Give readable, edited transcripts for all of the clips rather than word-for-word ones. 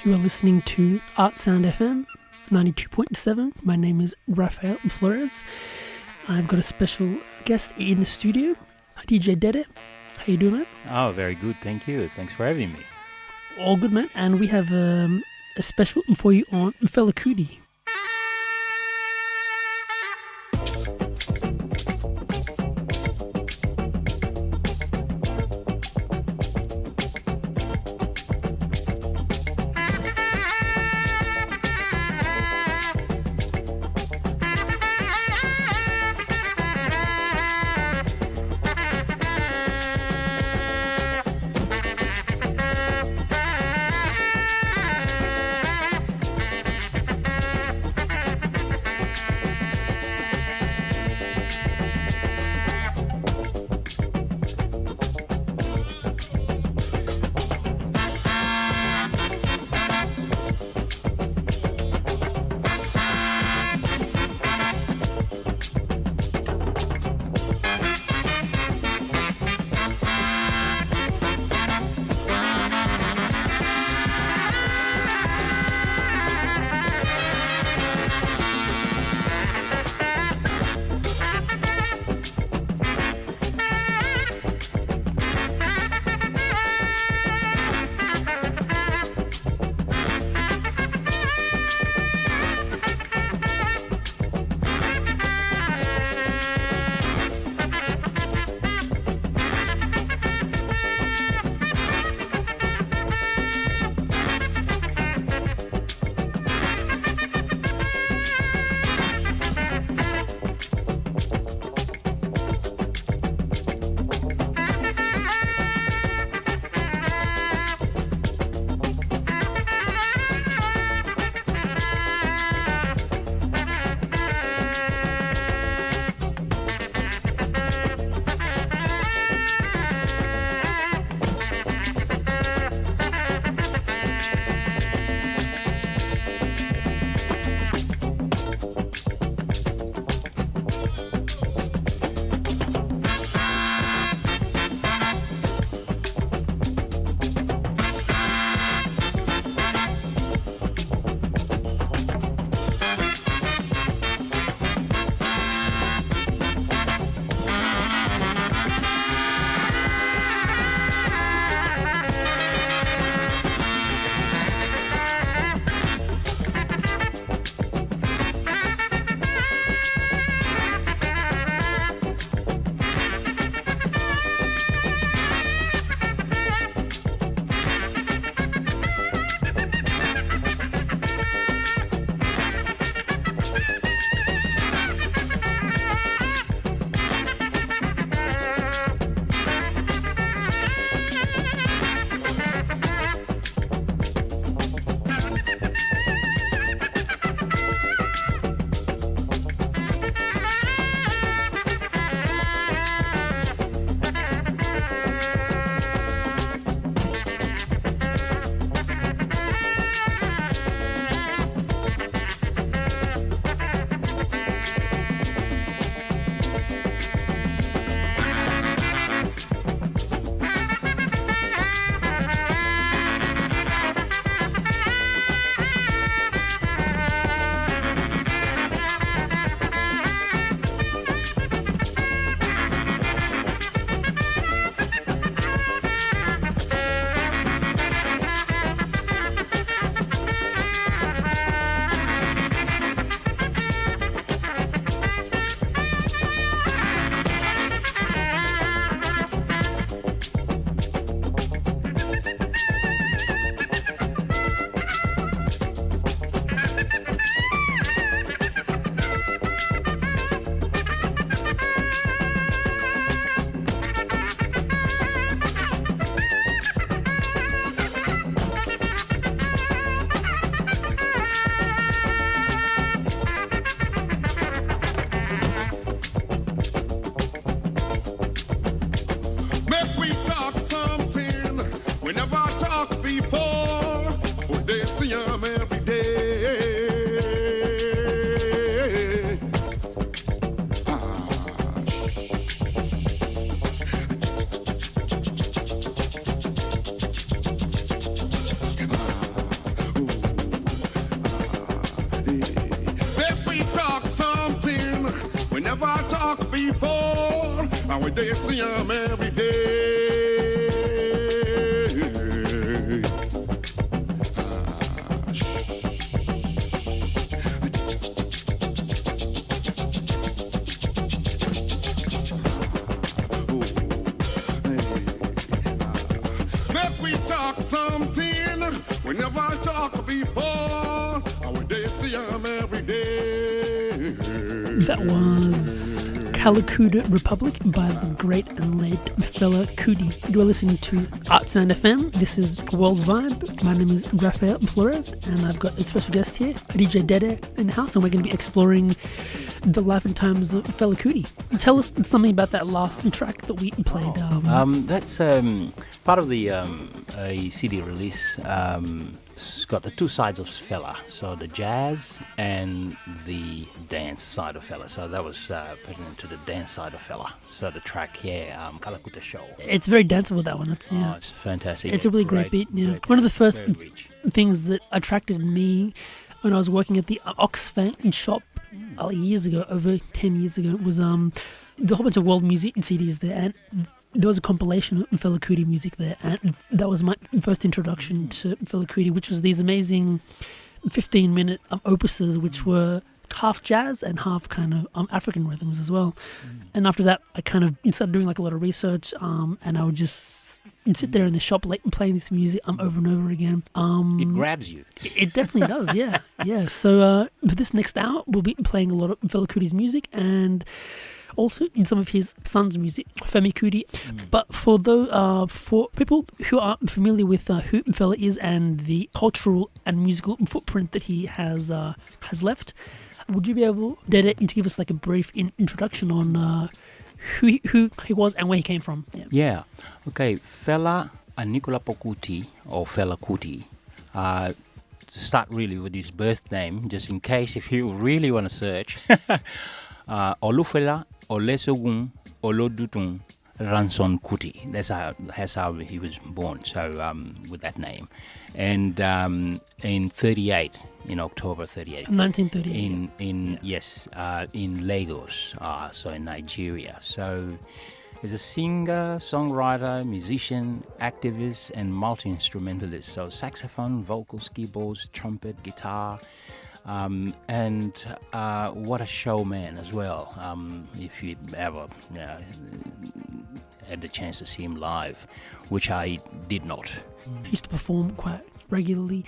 You are listening to ArtSound FM 92.7. My name is Rafael Flores. I've got a special guest in the studio, DJ DeDe. How you doing, man? Oh, very good. Thank you. Thanks for having me. All good, man. And we have a special for you on Fela Kuti. before. Our day see them every day. Let we talk something. We never talk before. Our day see them every day. That was Kalakuta Republic by the great and late Fela Kuti. You are listening to ArtSound FM. This is World Vibe. My name is Rafael Flores, and I've got a special guest here, DJ DeDe, in the house, and we're going to be exploring the life and times of Fela Kuti. Tell us something about that last track that we played. That's part of the a CD release. It's got the two sides of Fela, so the jazz and the dance side of Fela. So that was pertinent to the dance side of Fela. So the track here, Kalakuta Show. It's very danceable, that one. That's yeah. Oh, it's fantastic. It's a really great beat. Yeah, one of the first things that attracted me when I was working at the Oxfam shop years ago, over 10 years ago, was the whole bunch of world music CDs there, and there was a compilation of Fela Kuti music there, and that was my first introduction to Fela Kuti, which was these amazing 15-minute opuses, which were half jazz and half kind of African rhythms as well. And after that, I kind of started doing like a lot of research, and I would just sit there in the shop like playing this music over and over again. It grabs you. It definitely does, yeah. Yeah. So for this next hour, we'll be playing a lot of Fela Kuti's music and also in some of his son's music, Femi Kuti. But for people who aren't familiar with who Fela is and the cultural and musical footprint that he has left, would you be able, Dede, to give us like a brief introduction on who he was and where he came from? Yeah. Okay. Fela Nicola Kuti, or Fela Kuti. To start really with his birth name, just in case if you really want to search. Olufela Olesogun Olodutun Ranson Kuti. That's how he was born. So with that name, and in 38, in October 38, 1938. In Lagos, so in Nigeria. So he's a singer, songwriter, musician, activist, and multi-instrumentalist. So saxophone, vocals, keyboards, trumpet, guitar. And what a showman as well. If you ever had the chance to see him live, which I did not. He used to perform quite regularly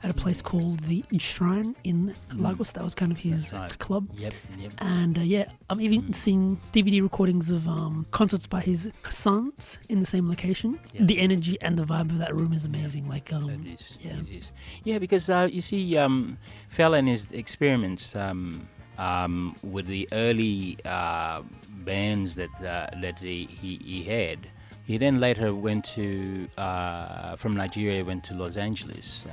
at a place called the Shrine in Lagos. That was kind of his club. Yep. And I'm even seeing DVD recordings of concerts by his sons in the same location. Yep. The energy and the vibe of that room is amazing. It is. Yeah, because you see, Fela and his experiments with the early bands that he had. He then later went to, from Nigeria, went to Los Angeles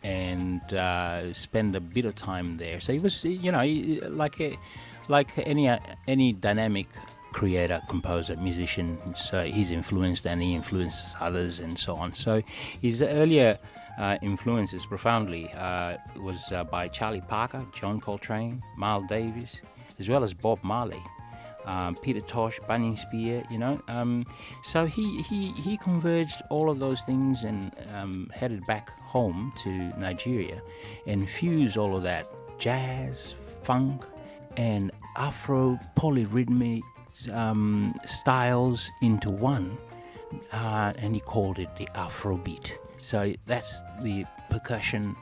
and spent a bit of time there. So he was, like any dynamic creator, composer, musician. So he's influenced and he influences others and so on. So his earlier influences profoundly was by Charlie Parker, John Coltrane, Miles Davis, as well as Bob Marley. Peter Tosh, Bunny Spear, so he converged all of those things and headed back home to Nigeria and fused all of that jazz, funk, and Afro polyrhythmic styles into one, and he called it the Afro beat. So that's the percussion.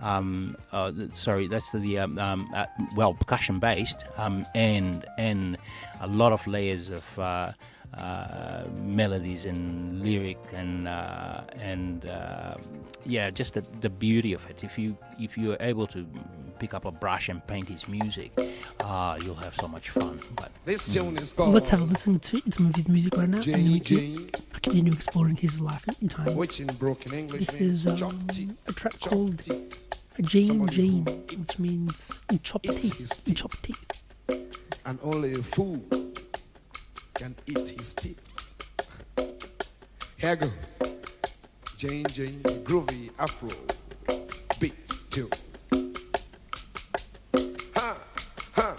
That's the percussion based, and a lot of layers of melodies and lyric and just the beauty of it. If you're able to pick up a brush and paint his music, you'll have so much fun. But this tune is called. Let's have a listen to some of his music right now, and then we can continue exploring his life in time. Which in broken English this is a track called Jane, which means chop teeth. And only a fool can eat his teeth. Here goes Jane, groovy Afro beat tune. Ha, ha.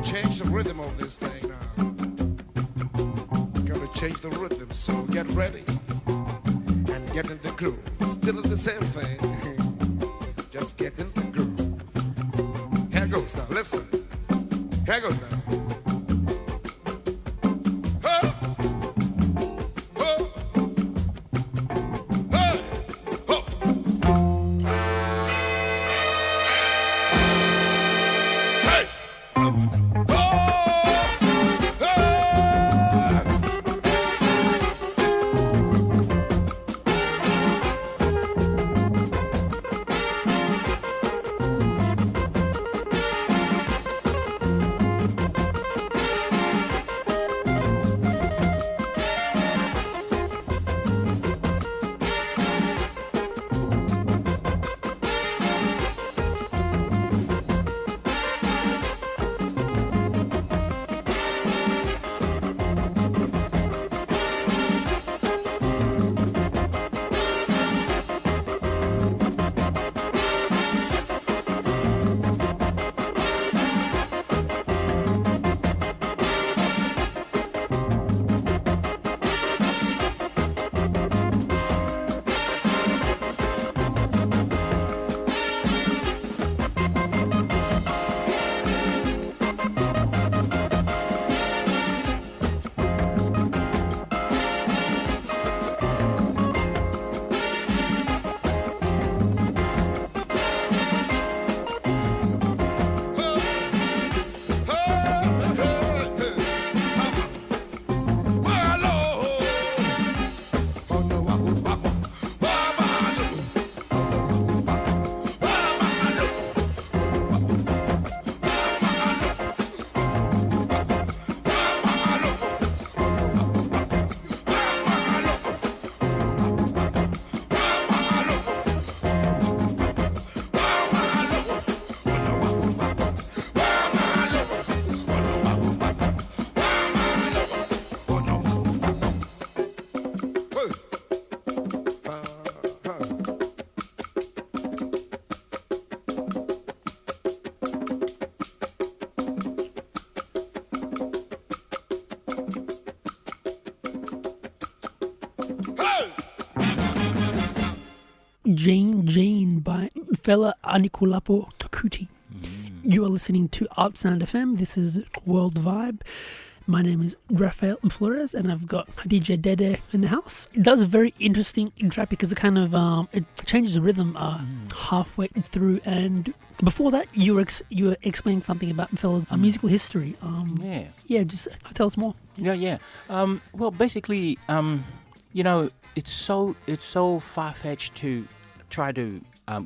change the rhythm of this thing now. Gotta change the rhythm, so get ready and get in the groove. Still the same thing, just get in the groove. Here goes now, listen. Here goes now. Jane by Fela Kuti. You are listening to ArtSound FM. This is World Vibe. My name is Rafael Flores, and I've got DJ DeDe in the house. It does a very interesting track because it kind of it changes the rhythm halfway through. And before that, you were explaining something about Fela's musical history. Just tell us more. Well, basically, it's so far-fetched to try to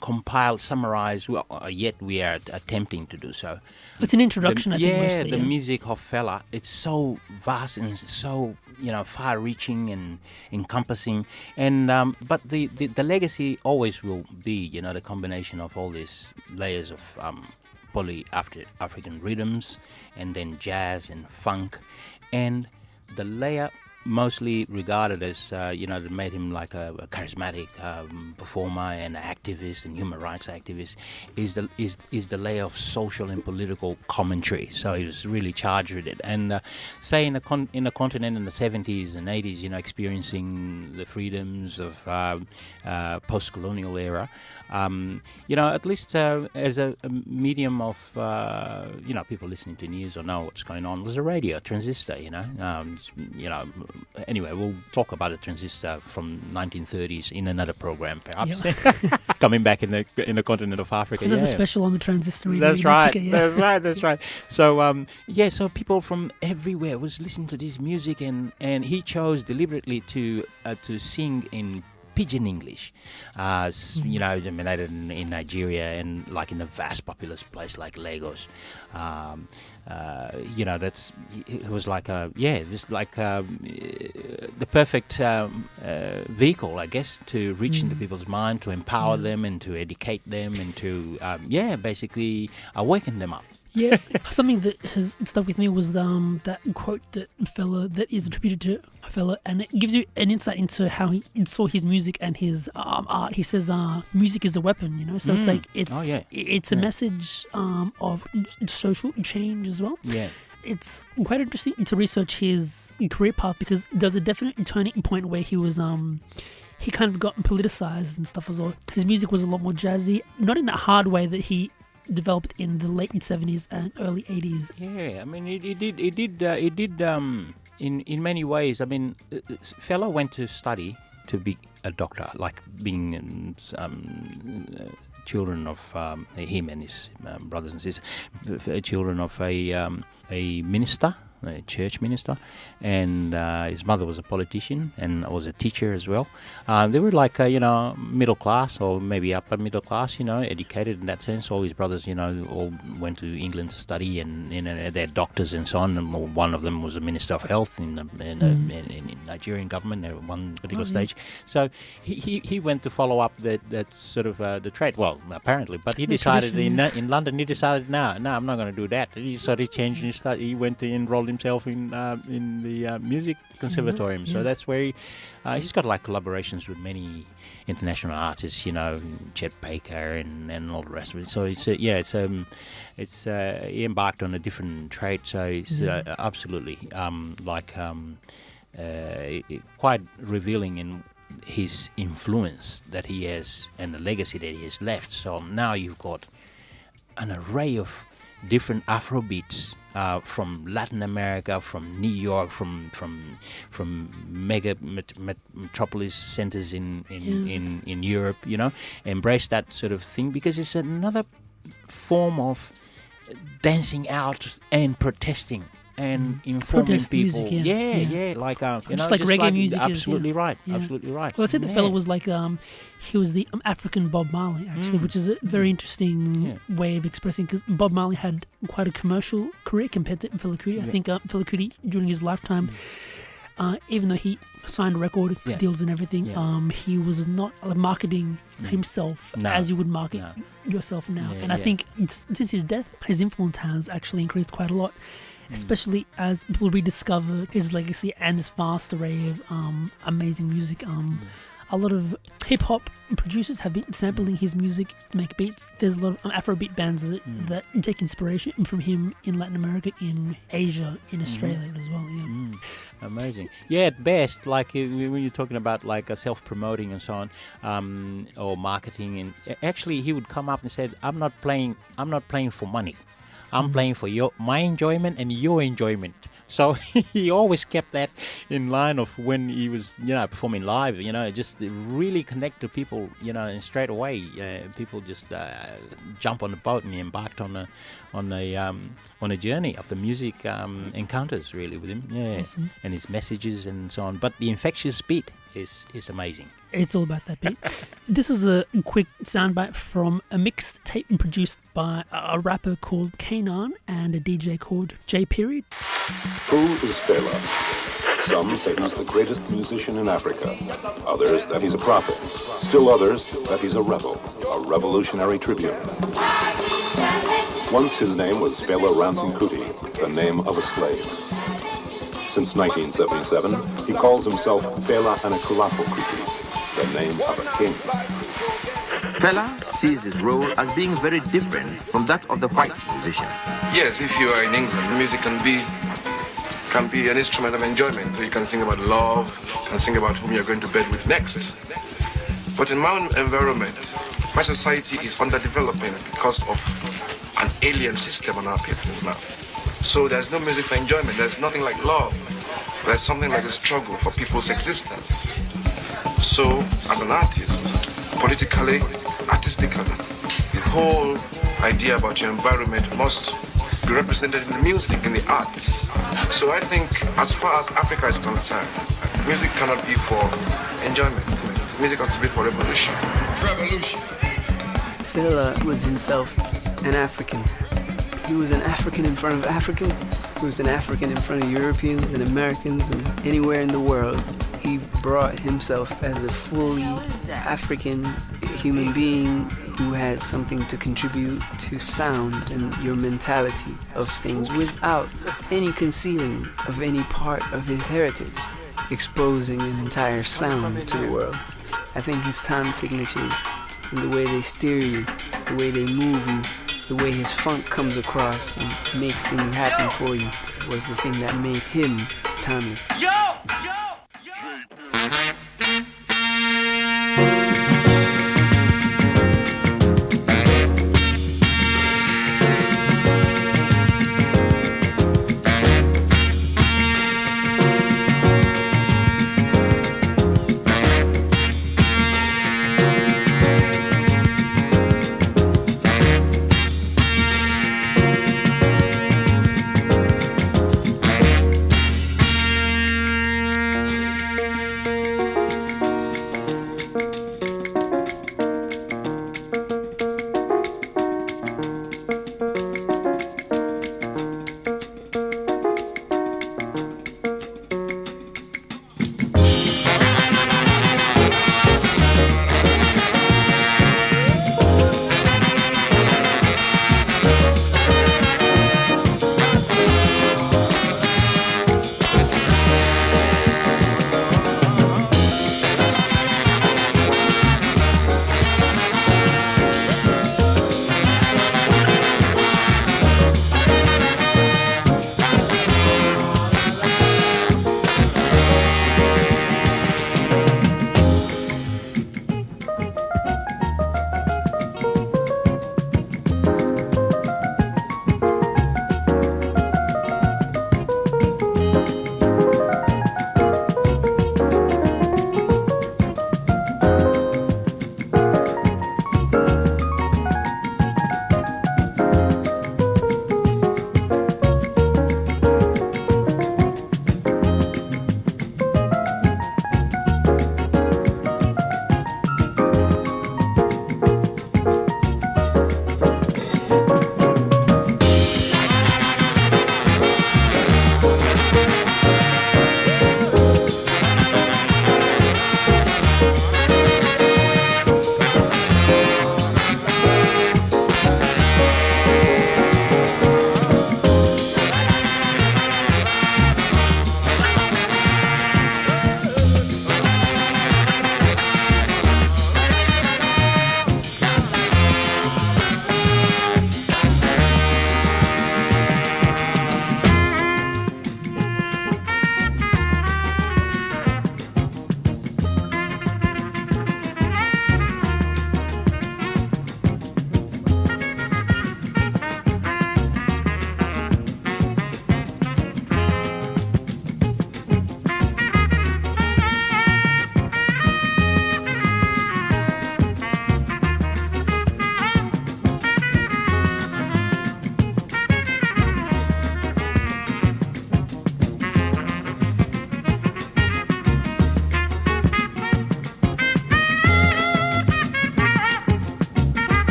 compile, summarize. Well, yet we are attempting to do so. It's an introduction, I think. Mostly, the music of Fela. It's so vast and so far-reaching and encompassing. And but the legacy always will be the combination of all these layers of poly-African rhythms, and then jazz and funk, and the layer mostly regarded as, that made him like a charismatic performer and activist and human rights activist, is the layer of social and political commentary. So he was really charged with it. And say in a continent in the 70s and 80s, experiencing the freedoms of post-colonial era, at least as a medium of, people listening to news or know what's going on, was a radio, transistor, Anyway, we'll talk about a transistor from 1930s in another program, perhaps. Coming back in the continent of Africa. Another special on the transistor. That's right. Africa, That's right. So, so people from everywhere was listening to this music, and he chose deliberately to sing in Pidgin English, dominated in Nigeria and like in a vast populous place like Lagos. It was like the perfect vehicle, I guess, to reach into people's mind, to empower them and to educate them and to basically awaken them up. Yeah, something that has stuck with me was that quote that is attributed to Fela, and it gives you an insight into how he saw his music and his art. He says, "Music is a weapon," So it's like it's a message of social change as well. Yeah. It's quite interesting to research his career path because there's a definite turning point where he was he kind of got politicized and stuff as well. His music was a lot more jazzy, not in that hard way that he developed in the late 70s and early 80s. Yeah, I mean, it did in many ways. I mean, Fela went to study to be a doctor, like being children of him and his brothers and sisters, children of a minister, a church minister, and his mother was a politician and was a teacher as well. They were like middle class or maybe upper middle class, educated in that sense. All his brothers, all went to England to study, and they're doctors and so on. And one of them was a minister of health in Nigerian government at one particular stage. So he went to follow up that sort of the trade. Well, apparently, but he decided in London. He decided, no, I'm not going to do that. He started changing his study. He went to enroll himself in the music conservatorium. So that's where he's got like collaborations with many international artists, Chet Baker and all the rest of it. So it's he embarked on a different trade. So it's absolutely quite revealing in his influence that he has and the legacy that he has left. So now you've got an array of different Afro beats from Latin America, from New York, from mega metropolis centers in Europe, embrace that sort of thing because it's another form of dancing out and protesting and informing protest people. Music, like just like reggae music. Absolutely is, right. Yeah. Absolutely right. Well, I said the fella was like he was the African Bob Marley, actually, which is a very interesting way of expressing, because Bob Marley had quite a commercial career compared to Fela Kuti. I think Fela Kuti during his lifetime, even though he signed record deals and everything, he was not marketing himself as you would market yourself now. And I think since his death, his influence has actually increased quite a lot. Especially as people rediscover his legacy and this vast array of amazing music. A a lot of hip hop producers have been sampling his music to make beats. There's a lot of Afrobeat bands that take inspiration from him in Latin America, in Asia, in Australia as well. Yeah. Amazing. Yeah, at best, like when you're talking about like self-promoting and so on, or marketing, and actually he would come up and said, "I'm not playing for money. I'm playing for my enjoyment and your enjoyment." So he always kept that in line of when he was, performing live. Just really connect to people. And straight away, people just jump on the boat and he embarked on a journey of the music encounters really with him. Yeah, Awesome. And his messages and so on. But the infectious beat is amazing. It's all about that beat. This is a quick soundbite from a mixtape produced by a rapper called Kanan and a DJ called J.PERIOD. Who is Fela? Some say he's the greatest musician in Africa. Others that he's a prophet. Still others that he's a rebel, a revolutionary tribune. Once his name was Fela Kuti, the name of a slave. Since 1977, he calls himself Fela Kuti, the name of a king. Fela sees his role as being very different from that of the white musician. Yes, if you are in England, music can be an instrument of enjoyment. So you can sing about love, you can sing about whom you're going to bed with next. But in my own environment, my society is underdeveloping because of an alien system on our people now. So there's no music for enjoyment, there's nothing like love. There's something like a struggle for people's existence. So, as an artist, politically, artistically, the whole idea about your environment must be represented in the music, in the arts. So I think, as far as Africa is concerned, music cannot be for enjoyment. Music has to be for revolution. Revolution. Fela was himself an African. He was an African in front of Africans. He was an African in front of Europeans and Americans and anywhere in the world. He brought himself as a fully African human being who had something to contribute to sound and your mentality of things without any concealing of any part of his heritage, exposing an entire sound to the world. I think his time signatures and the way they steer you, the way they move you, the way his funk comes across and makes things happen for you was the thing that made him timeless.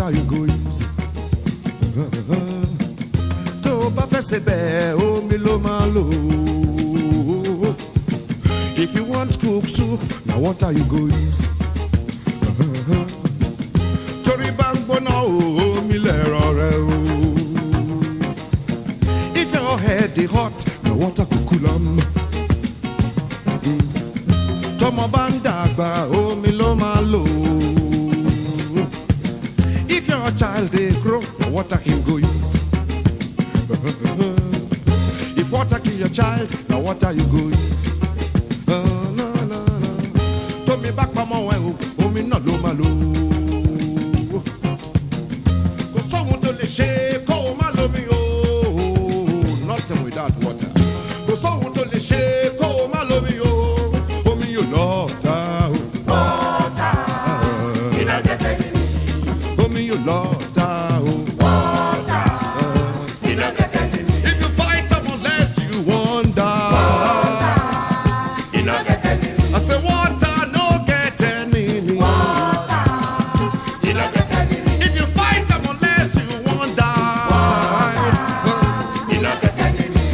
water you go use. To bá fẹ́ ṣe bẹ́ẹ̀, omi ló máa lò. If you want cook soup, now water you go use. Torí bá ń gbóná omi lẹ̀rọ rẹ o. If your head dey hot, now water go cool am. Tọ́mọ bá ń dàgbà, omi ló máa lò. If your child dey grow, now water him go use. If water kill your child, now water you go use. Tómi bá pamọ́ wẹ̀ o, omi náà ló máa lò. Kò sóhun tó lè ṣe kó o má lómi o. Nothing without water. Kò sóhun tó lè ṣe kó o má lómi o. Omi yóò lọ́ọ̀ta o. Water, iná gẹ́gẹ́ bí mi. Omi yóò lọ́ọ̀ta o. Water, iná gẹ́gẹ́ bí mi. If you fight them unless you wonder. Water, iná gẹ́gẹ́ bí mi. I say water no get enemy. Water, iná gẹ́gẹ́ bí mi. If you fight them unless you wonder. Water, iná gẹ́gẹ́ bí mi.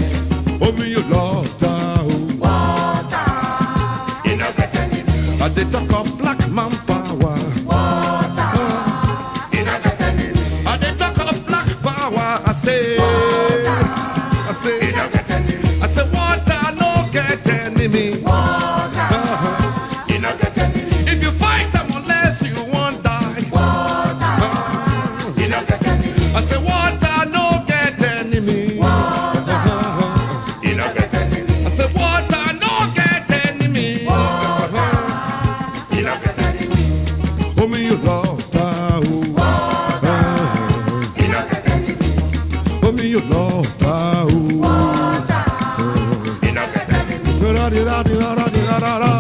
Omi yóò lọ́ọ̀ta o. Water, iná gẹ́gẹ́ bí mi. And they talk of black man power. Water, iná gẹ́gẹ́ bí mi. And they talk of black power. I say, iná gẹ́gẹ́ bí mi. I say water no get enemy. Water, iná gẹ́gẹ́ bí mi. If you fight them unless you won't die. Water, iná gẹ́gẹ́ bí mi. I say water no get enemy. Water, iná gẹ́gẹ́ bí mi. I say water no get enemy. Water, iná gẹ́gẹ́ bí mi. Omi yóò lọ́ọ̀ta o. Water, iná gẹ́gẹ́ bí mi. Omi yóò lọ́ọ̀ta o. Water, iná gẹ́gẹ́ bí mi. Ra-ra-di-ra-di-ra-ra-di-ra-ra-ra.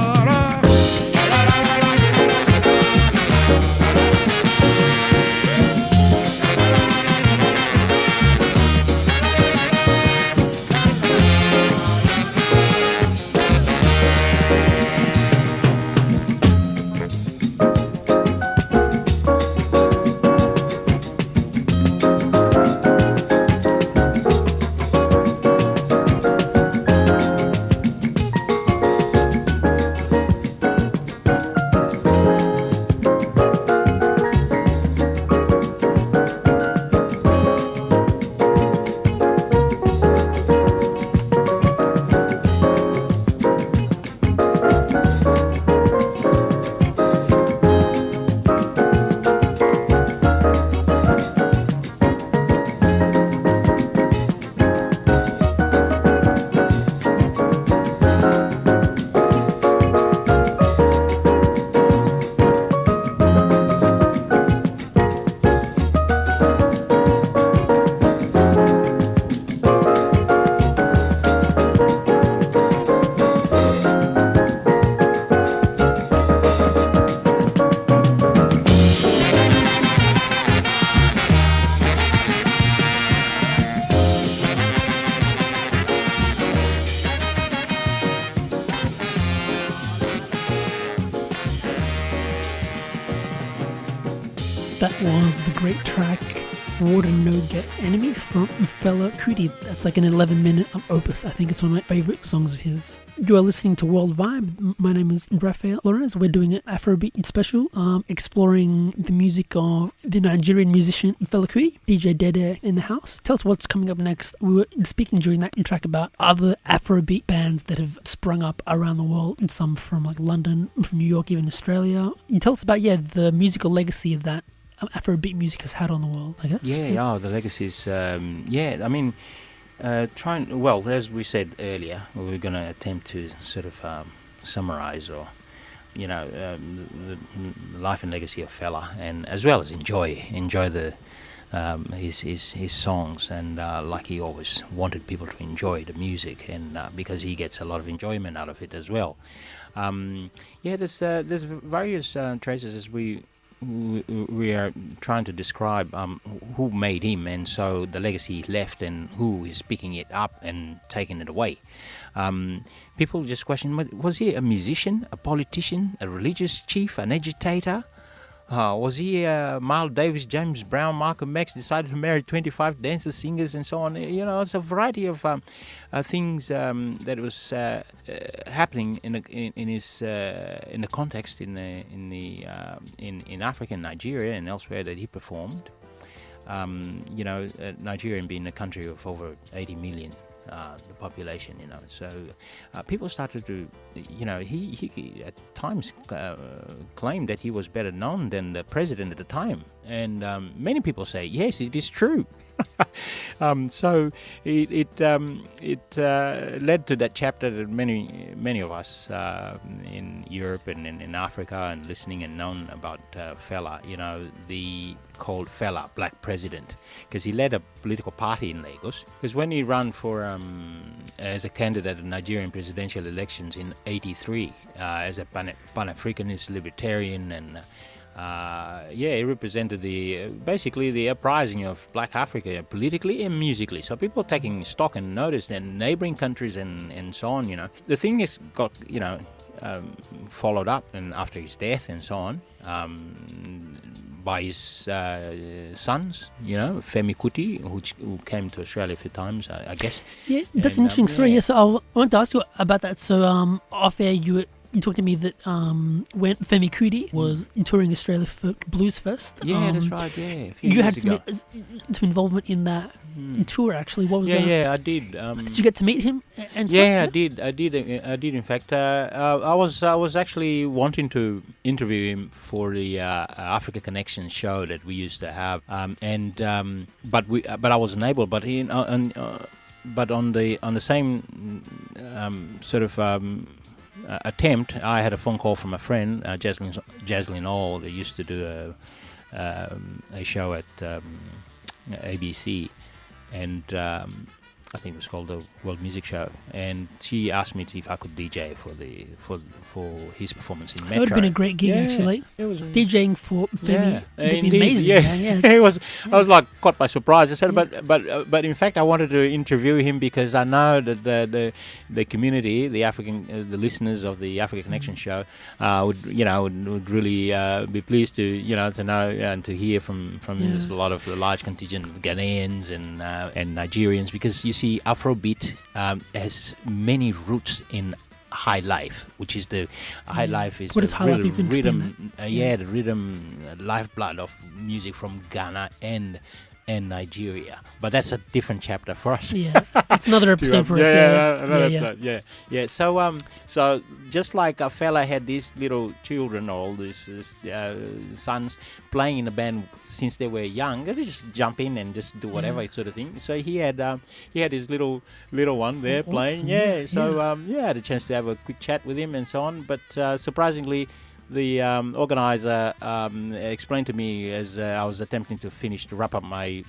That was the great track Water No Get Enemy from Fela Kuti. That's like an 11-minute opus. I think it's one of my favorite songs of his. You are listening to World Vibe. My name is Rafael. We're doing an Afrobeat special, exploring the music of the Nigerian musician Fela Kuti, DJ DeDe in the house. Tell us what's coming up next. We were speaking during that track about other Afrobeat bands that have sprung up around the world, some from like London, from New York, even Australia. Tell us about, the musical legacy of that Afrobeat music has had on the world, I guess. The legacies. I mean, as we said earlier, we're going to attempt to sort of summarize or, the life and legacy of Fela, and as well as enjoy the his songs, and like he always wanted people to enjoy the music, and because he gets a lot of enjoyment out of it as well. There's various traces as we are trying to describe who made him, and so the legacy he left and who is picking it up and taking it away. People just question, was he a musician, a politician, a religious chief, an agitator? Was he Miles Davis, James Brown, Malcolm X decided to marry 25 dancers, singers, and so on? It's a variety of things that was happening in the context in Africa and Nigeria and elsewhere that he performed. Nigeria being a country of over 80 million. The population, so people started to, he at times claimed that he was better known than the president at the time, and many people say yes, it is true. So it led to that chapter that many of us in Europe and in Africa and listening and known about Fela, the called Fela, Black President, because he led a political party in Lagos. Because when he ran for as a candidate at the Nigerian presidential elections in '83 as a Pan-Africanist libertarian, and he represented basically the uprising of Black Africa politically and musically. So people taking stock and notice, and neighboring countries and so on. The thing is got followed up, and after his death and so on. By his sons, Femi Kuti, who came to Australia a few times, I guess. Yeah, that's an interesting story. Yeah, so I want to ask you about that. So off air, you talked to me that when Femi Kuti was touring Australia for Blues Fest. Yeah, that's right, yeah. You had some involvement in that tour, actually. What was that? Yeah, I did. Did you get to meet him? And yeah, I did. In fact, I was actually wanting to interview him for the Africa Connection show that we used to have, but I wasn't able. But but on the same sort of attempt, I had a phone call from a friend, Jaslyn All, that used to do a show at ABC, and I think it was called the World Music Show, and she asked me if I could DJ for his performance in Metro. That would have been a great gig, actually. It was DJing for Femi. It'd be amazing. Yeah. It was. I was like caught by surprise. I said, but in fact, I wanted to interview him because I know that the community, the African, the listeners of the Africa Connection show, would really be pleased to know and to hear from a lot of the large contingent of Ghanaians and Nigerians, because you see, Afrobeat has many roots in high life, which is the high life is what is high life? You can rhythm, the rhythm, lifeblood of music from Ghana and Nigeria, but that's a different chapter for us. Yeah, it's another episode for us. Yeah. So just like a fella had these little children, all these sons playing in a band since they were young, they just jump in and just do whatever sort of thing. So he had his little one there playing. Yeah. So I had a chance to have a quick chat with him and so on. But surprisingly, the organizer explained to me as I was attempting to wrap up my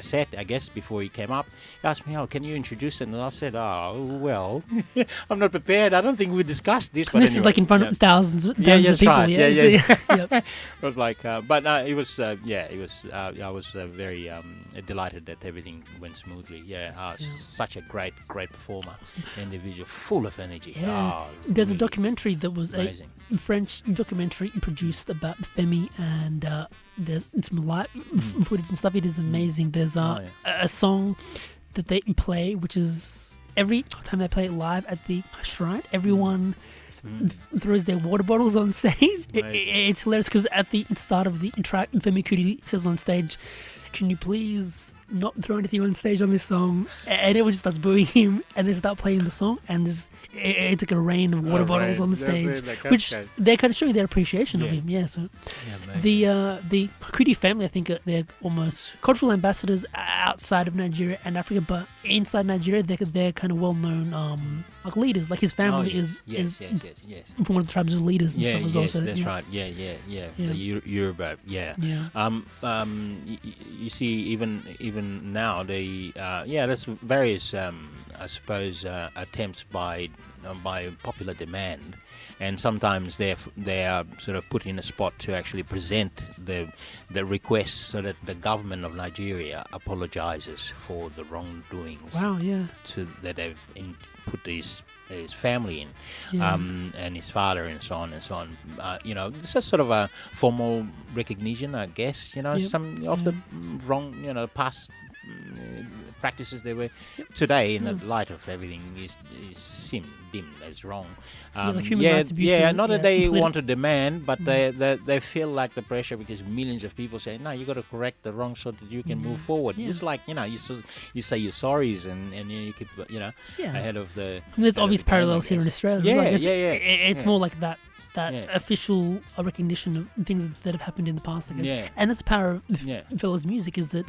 set, I guess, before he came up. He asked me, can you introduce it? And I said, well, I'm not prepared. I don't think we discussed this. But this is like in front of thousands of people. Right. Yeah. It was like, but it was, I was very delighted that everything went smoothly. Such a great performer, individual, full of energy. Yeah. There's a documentary that was amazing. A French documentary produced about Femi, and there's some live footage and stuff. It is amazing. There's a song that they play, which is every time they play it live at the shrine, everyone throws their water bottles on stage. It's hilarious because at the start of the track, Femi Kuti says on stage, "Can you please not throw anything on stage on this song?" And everyone just starts booing him, and they start playing the song, and it's like a rain of water bottles on the stage, which they're kind of showing their appreciation of him. The Kuti family, I think they're almost cultural ambassadors outside of Nigeria and Africa, but inside Nigeria, they're kind of well known like leaders. Like his family is from one of the tribes of leaders and stuff as well. That's right. The Yoruba. You see, even now, there's various, I suppose, attempts by popular demand, and sometimes they are sort of put in a spot to actually present the requests so that the government of Nigeria apologizes for the wrongdoings. Wow, yeah. That they've put his family in, and his father, and so on and so on. This is sort of a formal recognition, I guess. Some of the wrong, past practices they were today in the light of everything is seen dim as wrong. Like human rights abuses, not that they want to demand, but they feel like the pressure because millions of people say, no, you got to correct the wrong so that you can move forward. Just like you say your sorries and you keep ahead of the. There's obvious parallels here in Australia. It's more like that official recognition of things that have happened in the past, I guess. Yeah. And that's the power of Fela's music, is that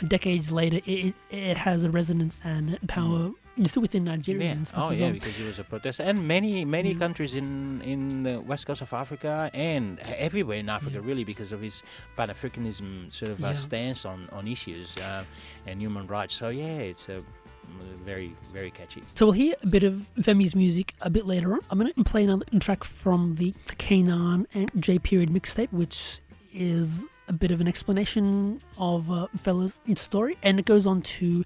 decades later it has a resonance and power just within Nigeria and stuff as well. Because it was a protest. And many countries in the west coast of Africa and everywhere in Africa, really, because of his Pan-Africanism sort of stance on issues and human rights. So, it's a very, very catchy. So we'll hear a bit of Femi's music a bit later on. I'm going to play another track from the Canaan and J.PERIOD mixtape, which is a bit of an explanation of Fela's story, and it goes on to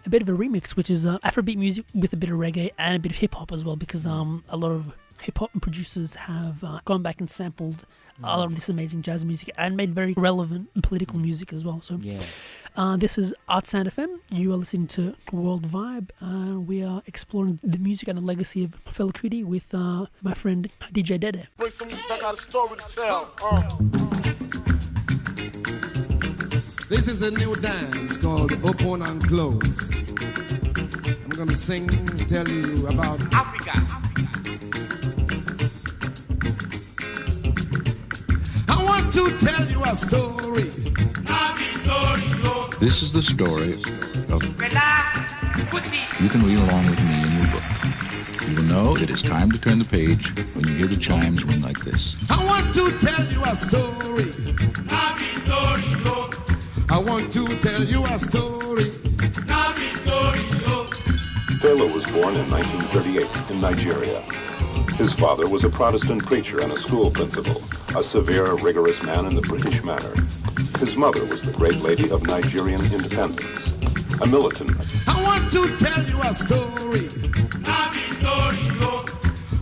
a bit of a remix, which is Afrobeat music with a bit of reggae and a bit of hip-hop as well, because a lot of hip-hop producers have gone back and sampled a lot of this amazing jazz music and made very relevant political music as well. So this is ArtSound FM. You are listening to World Vibe. We are exploring the music and the legacy of Fela Kuti with my friend DJ DeDe. I got a story to tell. This is a new dance called Open and Close. I'm gonna tell you about Africa. I want to tell you a story. This is the story of Fela Kuti. You can read along with me in your book. You will know it is time to turn the page when you hear the chimes ring like this. I want to tell you a story. I want to tell you a story. Fela was born in 1938 in Nigeria. His father was a Protestant preacher and a school principal, a severe, rigorous man in the British manner. His mother was the great lady of Nigerian independence, a militant. I want to tell you a story.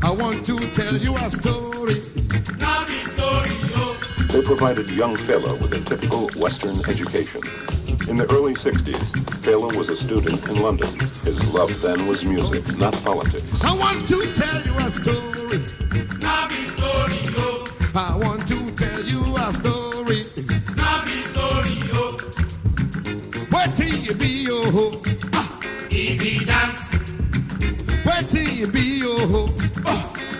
I want to tell you a story. They provided young Fela with a typical Western education. In the early 60s, Fela was a student in London. His love then was music, not politics. I want to tell you a story. I want to tell you a story. Where till you be your home? Ibi dance. Where till you be your home?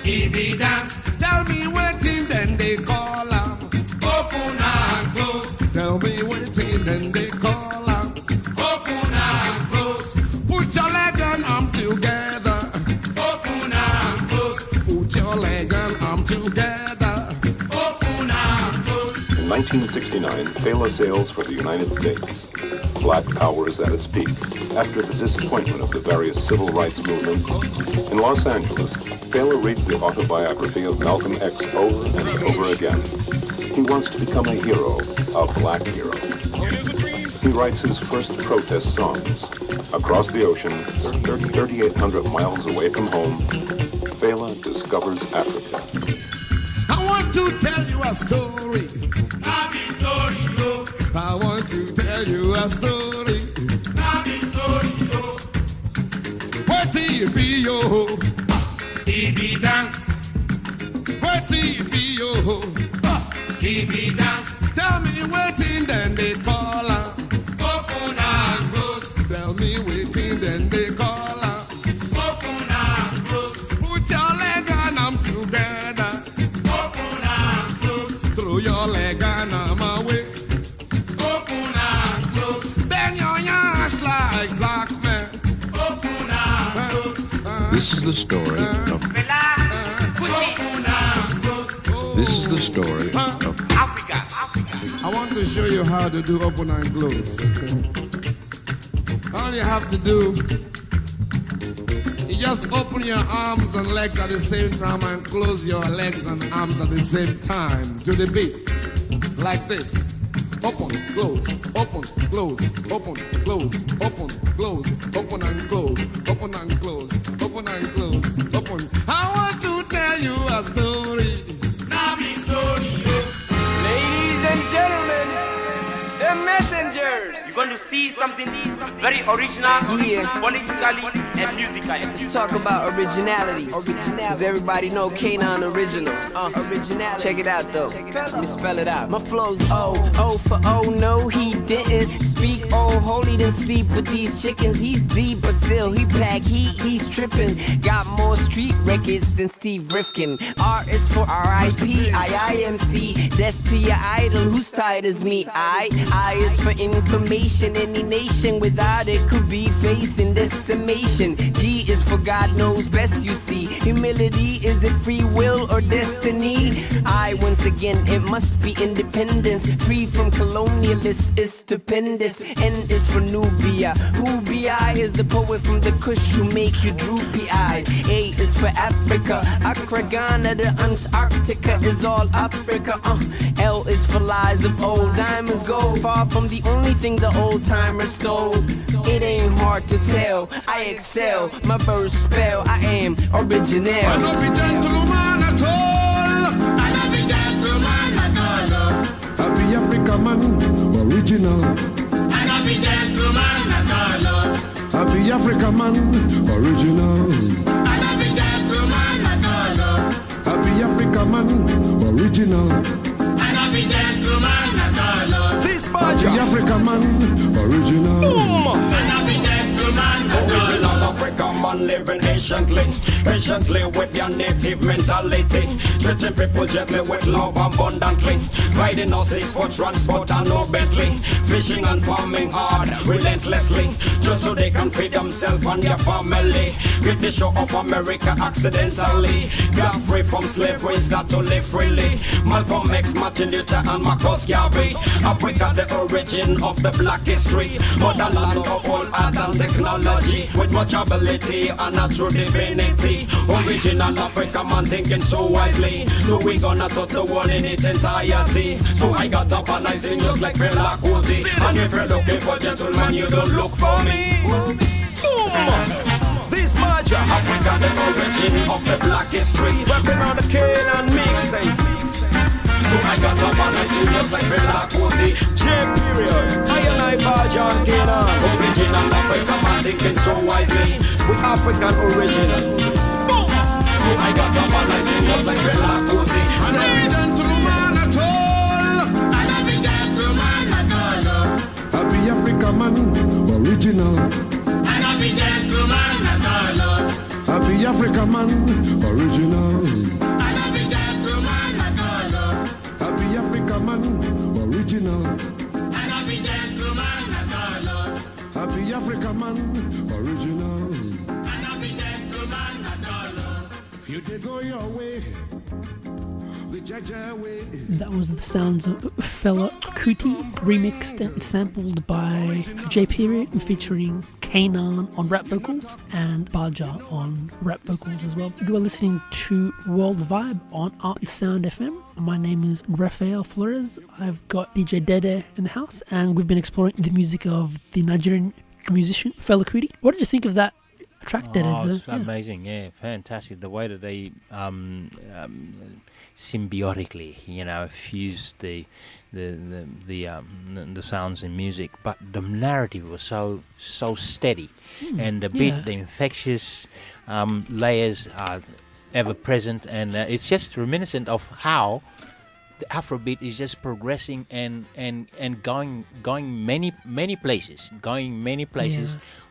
Ibi dance. Tell me where till then they call am. Open and close. Tell me where till then they call am. Open and close. Put your leg and arm together. Open and close. Put your leg and arm together. Open and close. In 1969, Fela sails for the United States. Black power is at its peak. After the disappointment of the various civil rights movements, in Los Angeles, Fela reads the autobiography of Malcolm X over and over again. He wants to become a hero, a black hero. He writes his first protest songs. Across the ocean, 3,800 miles away from home, Fela discovers Africa. I want to tell you a story. I want to tell you a story. Where till you be your home? Ibi dance. Where till you be your home? Ibi dance. Tell me waiting, then they call her. Open and close. Tell me waiting, then they call her. Open and close. Put your leg and arm together. Open and close. Throw your leg and arm away. Open and close. Bend your ass like black men. Open and close. This is the story of Fela Kuti. Open and close. This is the story of Africa. I want to show you how to do open and close. All you have to do is just open your arms and legs at the same time and close your legs and arms at the same time to the beat. Like this. open, close, open, close, open, close, open, close, open and close, open and close, open and close, open. I want to tell you a story. Now me story. Ladies and gentlemen, the messengers. You're going to see something very original, politically and musically. Let's talk about originality. Cause everybody know Kanan original. Originality. Check it out though. Let me spell it out. My flow's O for oh no he didn't speak oh holy than sleep with these chickens. He's deep but still he pack heat, he's tripping. Got more street records than Steve Rifkin. R is for R.I.P. IIMC. Death to your idol, who's tired as me? I is for information. Any nation without it could be facing decimation. G is for God knows best, you see. Humility, is it free will or destiny? I, once again, it must be independence. Free from colonialists, is stupendous. N is for Nubia. Who B.I. is the poet from the Kush who make you droopy-eyed. A is for Africa. Accra, Ghana, the Antarctica is all Africa. L is for lies of old. Diamonds gold, far from the only thing the old timers stole. It ain't hard to tell. I excel. My verse spell. I am original. I love the gentleman at all. I love the gentleman at all. I be Africa man, original. I love the gentleman at all. I be Africa man, original. I love the gentleman at all. I be Africa man, original. I love the gentleman at all. This I be Africa man, original. Original African man living patiently with their native mentality. Treating people gently with love abundantly. Riding horses for transport and no Bentley. Fishing and farming hard, relentlessly. Just so they can feed themselves and their family. With the show of America accidentally. Got free from slavery, start to live freely. Malcolm X, Martin Luther and Marcus Garvey. Africa the origin of the black history. Motherland of all art and technology. With much ability and a true divinity. Original African man thinking so wisely. So we gonna touch the world in its entirety. So I got up and I sing just like Fela Kuti. And if you're looking for gentlemen, you don't look for me. This Bajah, Africa the origin of the black history. Rapping on the Canaan mixtape. So I got up and I sing just like Fela Kuti. J.PERIOD, I and I Bajah and Canaan. Original African man thinking so wisely. We African original. So I got up and I sing just like Fela Kuti. I love the gentleman at all. I love the gentleman at all. I be Africa man, original. I love the gentleman at all. I be Africa man, original. I love the gentleman at all. I be Africa man, original. I love the gentleman at all. I be Africa man, original. I love the gentleman at all. You did go your way, the Jaja way. That was the sounds of Fela Kuti, remixed and sampled by J.PERIOD, featuring Kanan on rap vocals and Bajah on rap vocals as well. You are listening to World Vibe on ArtSound FM. My name is Rafael Flores. I've got DJ DeDe in the house, and we've been exploring the music of the Nigerian musician Fela Kuti. What did you think of that track, DeDe? It's amazing, yeah, fantastic. The way that they symbiotically, fused the sounds in music, but the narrative was so steady, and the beat, the infectious layers are ever present, and it's just reminiscent of how the Afrobeat is just progressing and going many places,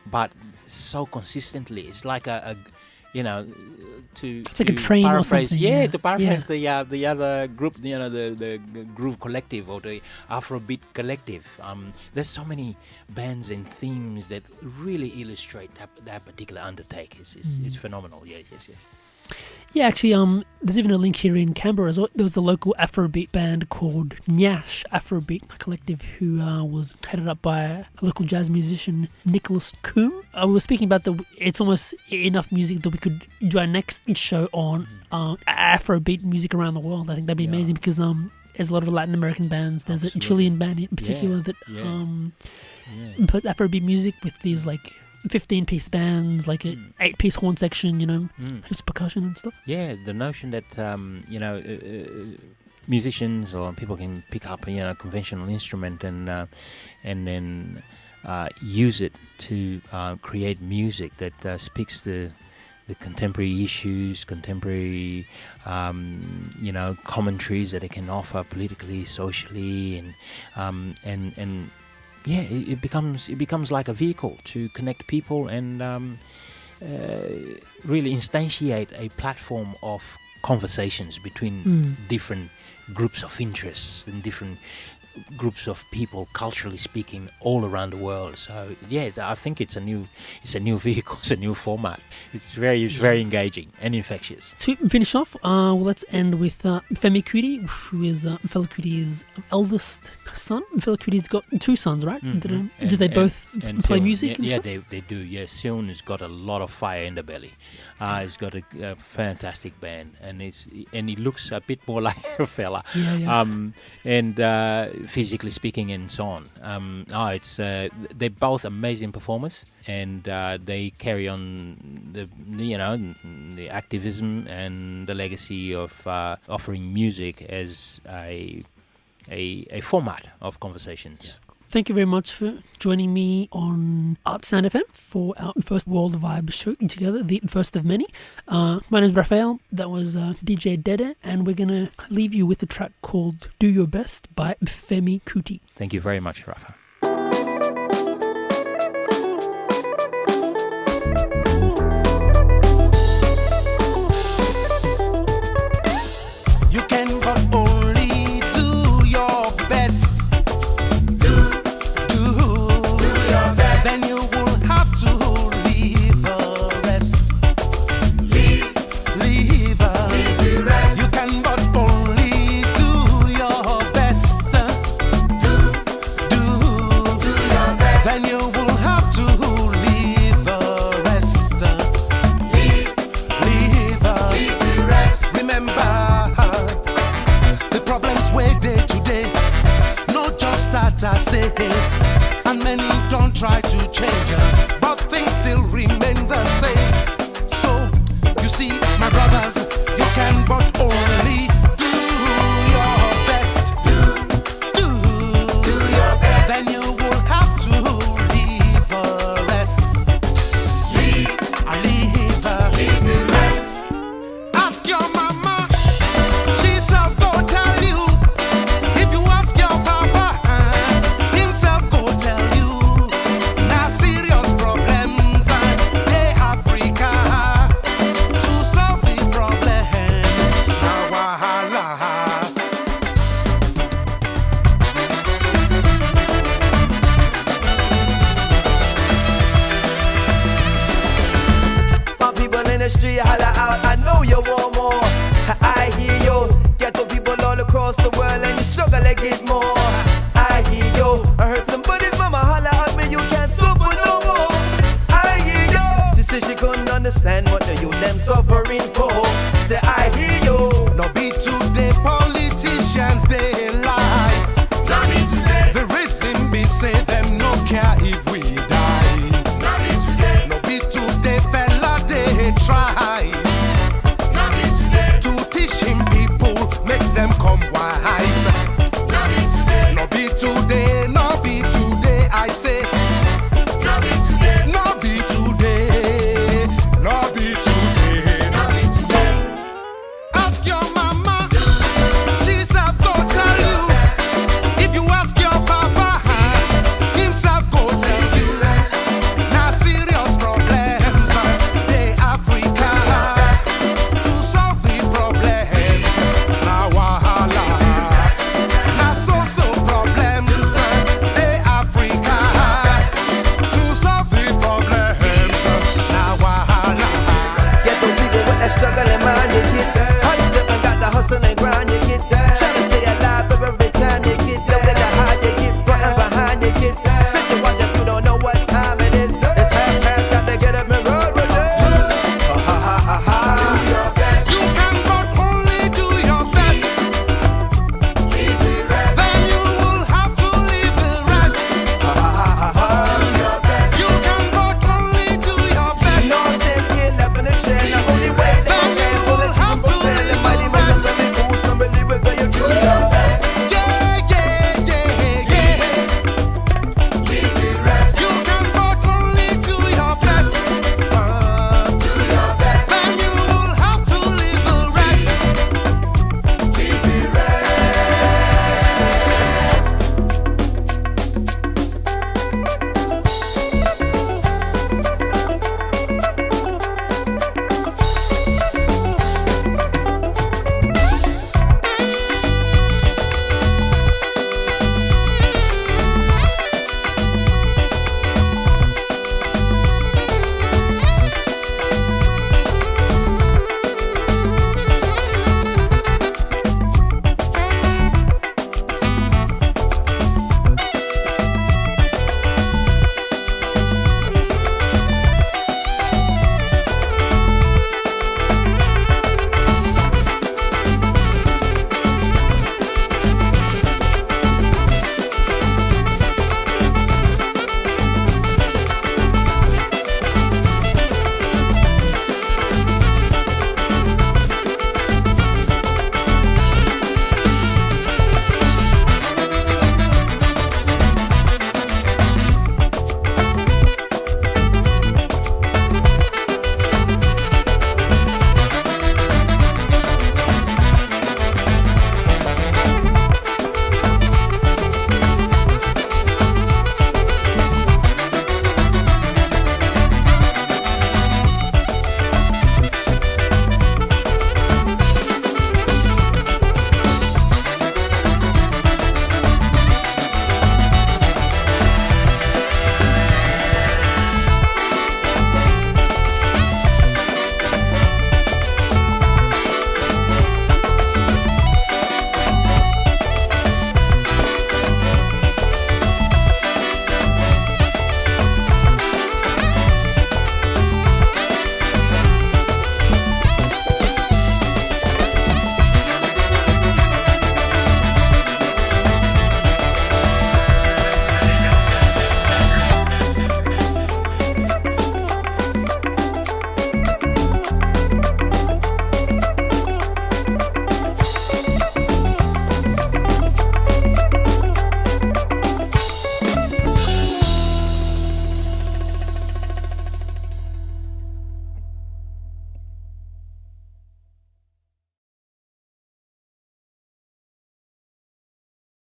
but so consistently. It's like it's like a train or something. To paraphrase the other group, the Groove Collective or the Afrobeat Collective. There's so many bands and themes that really illustrate that particular undertake. It's phenomenal. Yes. Yeah, actually, there's even a link here in Canberra as well. There was a local Afrobeat band called Nyash Afrobeat Collective, who was headed up by a local jazz musician, Nicholas Coombe. We were speaking about it's almost enough music that we could do our next show on Afrobeat music around the world. I think that'd be amazing because there's a lot of Latin American bands. There's a Chilean band in particular that plays Afrobeat music with these like 15-piece bands, like an 8-piece horn section, has percussion and stuff. Yeah, the notion that musicians or people can pick up a conventional instrument and then use it to create music that speaks the contemporary issues, contemporary commentaries that it can offer politically, socially, and it becomes like a vehicle to connect people and really instantiate a platform of conversations between different groups of interests and different groups of people, culturally speaking, all around the world. So I think it's a new vehicle, it's a new format. It's very engaging and infectious. To finish off, let's end with Femi Kuti, who is Fela Kuti's eldest son. Fela Kuti's got 2 sons, right? Mm-hmm. Did they both play Sion, music? Yeah, they do. Yes, Sion has got a lot of fire in the belly. He's got a fantastic band, and he looks a bit more like Rafael. And physically speaking, and so on. They're both amazing performers, and they carry on the activism and the legacy of offering music as a format of conversations. Thank you very much for joining me on ArtSound FM for our first World Vibe show together, the first of many. My name is Rafael, that was DJ DeDe, and we're going to leave you with a track called Do Your Best by Femi Kuti. Thank you very much, Rafa. You can but only do your best. Then you will have to leave the rest. Leave the rest. You can but only do your best. Do your best. Then you will have to leave the rest. Leave the rest. Remember the problems we're day to day, not just that I say, and many don't try to change.